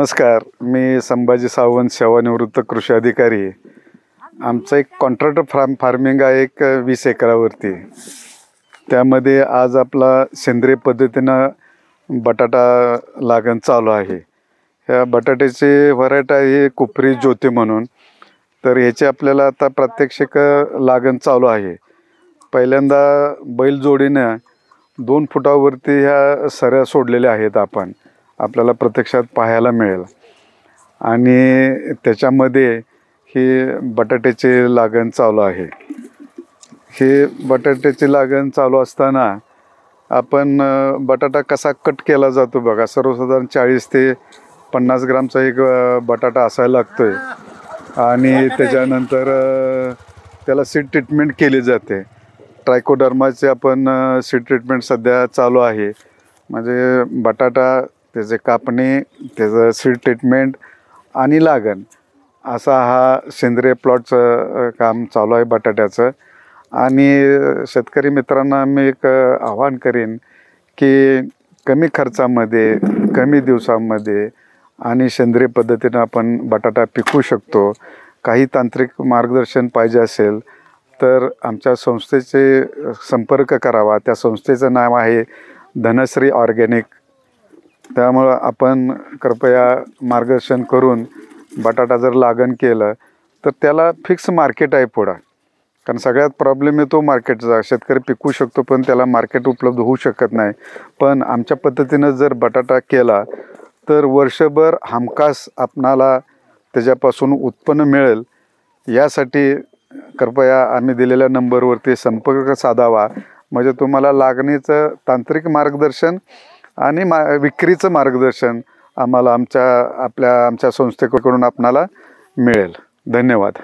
नमस्कार, मी संभाजी सावंत, सेवानिवृत्त कृषी अधिकारी. आमचं एक कॉन्ट्रॅक्ट फार्मिंग आहे एक 20 एकरावरती. त्यामध्ये आज आपला सेंद्रिय पद्धतीनं बटाटा लागण चालू आहे. ह्या बटाट्याची व्हरायटी आहे कुफरी ज्योती म्हणून. तर ह्याची आपल्याला आता प्रात्यक्षिक लागण चालू आहे. पहिल्यांदा बैल जोडीनं 2 फुटावरती ह्या सऱ्या सोडलेल्या आहेत. आपल्याला प्रत्यक्षात पाहायला मिळेल. आणि त्याच्यामध्ये ही बटाट्याची लागण चालू आहे. ही बटाट्याची लागण चालू असताना आपण बटाटा कसा कट केला जातो बघा. सर्वसाधारण 40 ते 50 ग्रामचा एक बटाटा असायला लागतोय. आणि त्याच्यानंतर त्याला सीड ट्रीटमेंट केली जाते. ट्रायकोडर्माचे आपण सीड ट्रीटमेंट सध्या चालू आहे. म्हणजे बटाटा, त्याचे कापणी, त्याचं सीड ट्रीटमेंट आणि लागण असा हा सेंद्रिय प्लॉटचं काम चालू आहे बटाट्याचं. आणि शेतकरी मित्रांना मी एक आवाहन करीन की कमी खर्चामध्ये, कमी दिवसांमध्ये आणि सेंद्रिय पद्धतीनं आपण बटाटा पिकवू शकतो. काही तांत्रिक मार्गदर्शन पाहिजे असेल तर आमच्या संस्थेचे संपर्क करावा. त्या संस्थेचं नाव आहे धनश्री ऑर्गॅनिक. त्यामुळं आपण कृपया मार्गदर्शन करून बटाटा जर लागण केलं तर त्याला फिक्स मार्केट आहे पुढं. कारण सगळ्यात प्रॉब्लेम येतो मार्केटचा. शेतकरी पिकवू शकतो पण त्याला मार्केट उपलब्ध होऊ शकत नाही. पण आमच्या पद्धतीनं जर बटाटा केला तर वर्षभर हमखास आपणाला त्याच्यापासून उत्पन्न मिळेल. यासाठी कृपया आम्ही दिलेल्या नंबरवरती संपर्क साधावा. म्हणजे तुम्हाला लागणीचं तांत्रिक मार्गदर्शन आणि विक्रीचं मार्गदर्शन आम्हाला आमच्या संस्थेकडून आपणाला मिळेल. धन्यवाद.